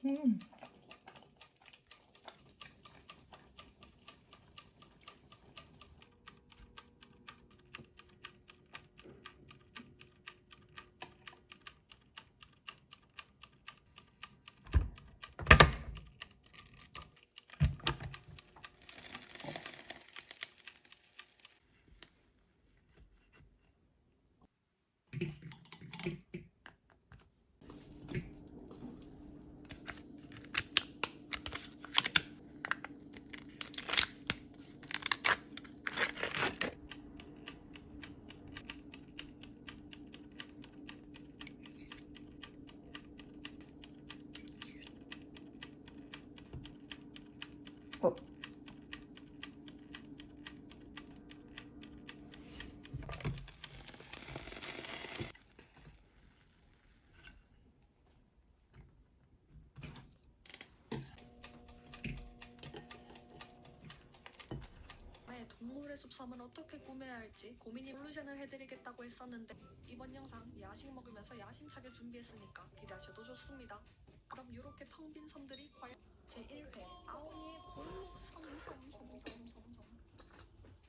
음. 어. 동물의 숲섬을 어떻게 꾸며야 할지 고민이 솔루션을 해드리겠다고 했었는데 이번 영상 야식 먹으면서 야심차게 준비했으니까 기대하셔도 좋습니다. 그럼 이렇게 텅 빈 섬들이 과연 제1회 아오니의 골목섬.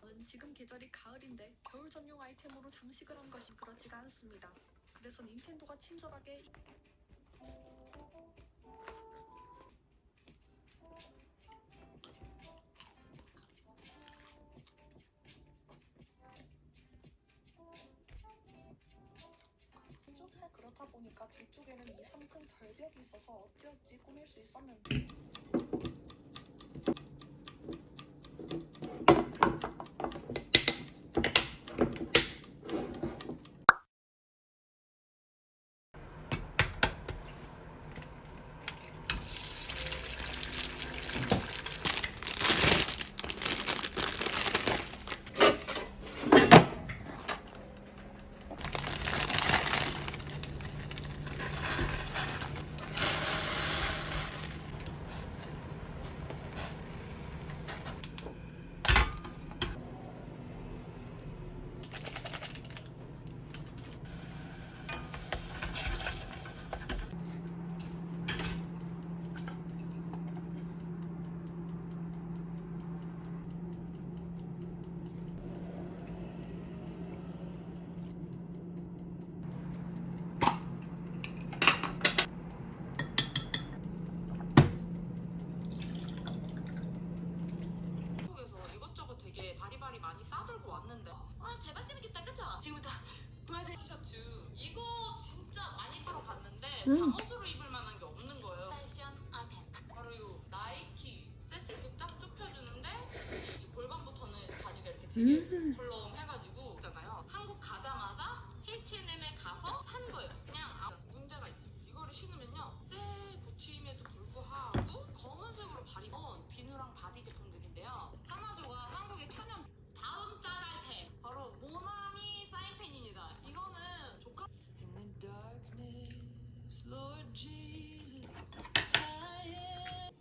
저는 지금 계절이 가을인데 겨울 전용 아이템으로 장식을 한 것이 그렇지가 않습니다. 그래서 닌텐도가 친절하게 그렇다 보니까 뒤쪽에는 2, 3층 절벽이 있어서 어찌어찌 꾸밀 수 있었는데 바리바리 많이 싸들고 왔는데 대박 재밌겠다 그쵸? 지금부터 보여드릴 티셔츠 이거 진짜 많이 사러 갔는데 잠옷으로 입을 만한 게 없는 거예요. 패션 아이템 바로 요 나이키 세트 이렇게 딱 좁혀주는데 이렇게 골반부터는 바지가 이렇게 되게 헐렁해가지고 있잖아요. 한국 가자마자 H&M에 가서 산 거예요. 그냥 문제가 있어요. 이거를 신으면요 새 붙임에도 불구하고 검은색으로 바리건 비누랑 바디 제품들인데요. 하나조가 한국의 천연 다음 짜잘템 바로 모나미 사인펜입니다. 이거는 조카 In the darkness, Lord Jesus, I am.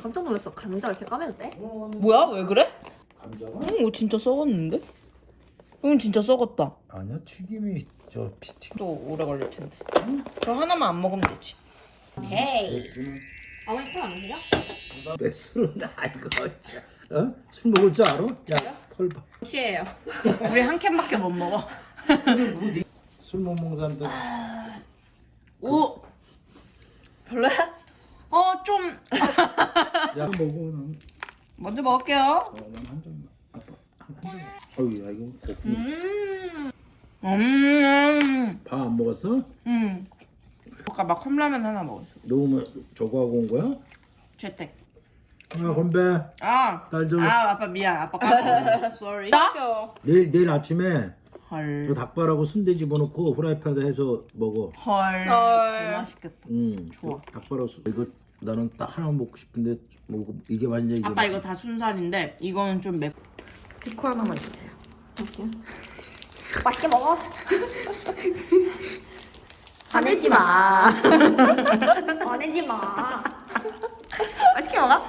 깜짝 놀랐어. 감자 이렇게 까매도 돼? 뭐야? 왜 그래? 감자가? 이거 진짜 썩었는데? 이건 진짜 썩었다. 아니야 튀김이 저 비스틱. 또 오래 걸릴 텐데. 저 하나만 안 먹으면 되지. 헤이. 아버님 털안 드세요? 왜 술은 아이고 진짜. 어? 술 먹을 줄 알아? 야 털 봐. 취해요. 우리 한 캔밖에 못 먹어. 술 못 먹는 사람들. 오! 별로야? 좀. 야 먹어 난. 먼저 먹을게요. 난한 잔. 아빠 한 잔. 어우 야 이거 고프. 밥 안 먹었어? 아까 막 컵라면 하나 먹었어. 너무 저거 하고 온 거야? 재택. 아 건배. 딸 좀. 아빠 미안. 아빠 깜빡. Sorry. 내일 아침에 헐. 저 닭발하고 순대 집어넣고 후라이팬에 해서 먹어. 헐. 개 맛있겠다. 좋아. 닭발하고 이거 나는 딱 하나만 먹고 싶은데 뭐 이게 맞냐 이게. 아빠 이거 다 순살인데 이거는 좀 맵. 디코 하나만 주세요. 할게요. 맛있게 먹어. 화내지 마. 화내지 마. 맛있게 먹어.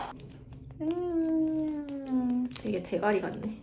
되게 대가리 같네.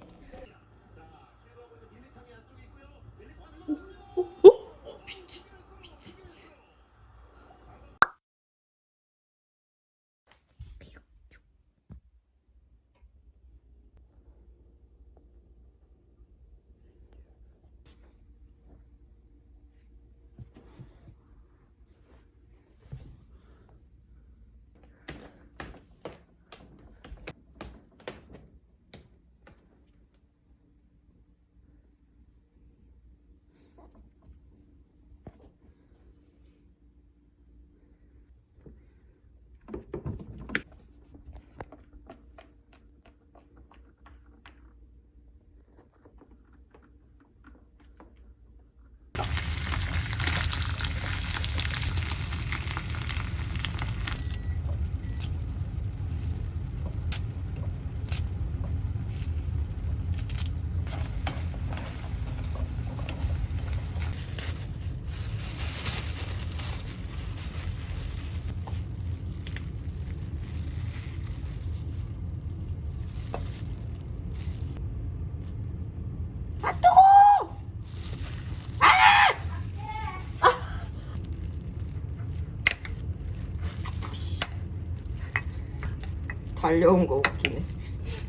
달려온 거 웃기네.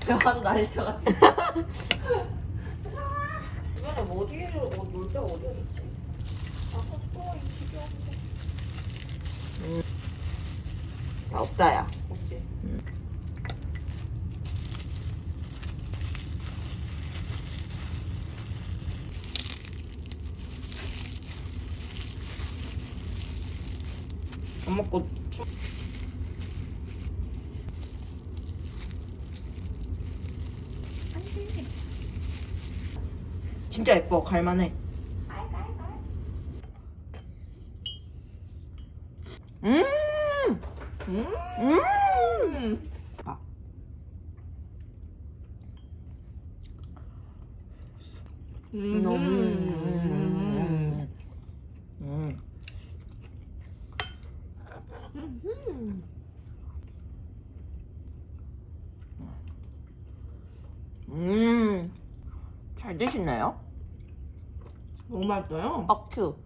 뼈가도 난리 쳐가지고. 이거는 어디에 놀 데가 어디가 좋지? 야 없다야. 없지. 안 먹고. 진짜 예뻐. 갈만해. 음. 아. 잘 드시나요? 너무 맛있어요. 어큐.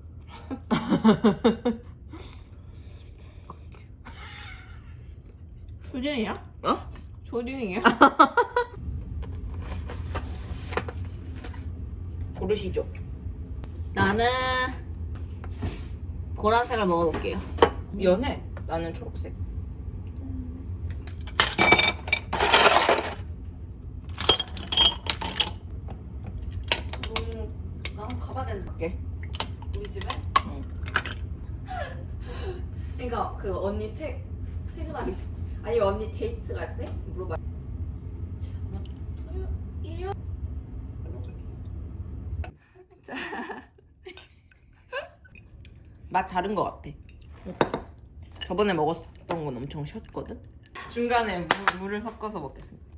조딩이야? 어? 조딩이야? 고르시죠. 나는 보라색을 먹어볼게요. 연해. 나는 초록색. 나 한번 가봐야 되는데. 오케이. 우리 집에? 응. 그러니까 그 언니 퇴근하기 전 아니 언니 데이트 갈 때 물어봐. 토요 일요. 맛 다른 거 같아. 저번에 먹었던 건 엄청 셨거든. 중간에 물을 섞어서 먹겠습니다.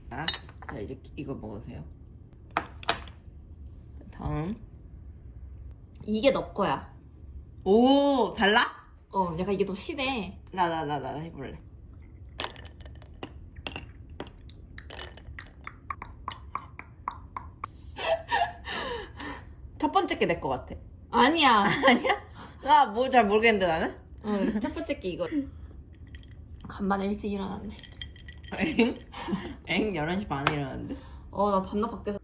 자, 자 이제 이거 먹으세요. 다음. 이게 너 거야. 오 달라? 약간 이게 더 시네. 나 해볼래. 첫 번째 게 내 거 같아. 아니야. 아니야? 나 뭐 잘 모르겠는데 나는? 첫 번째 게 이거. 간만에 일찍 일어났네. 엥? 엥? 11시 반에 일어났는데? 나 밤낮 밖에서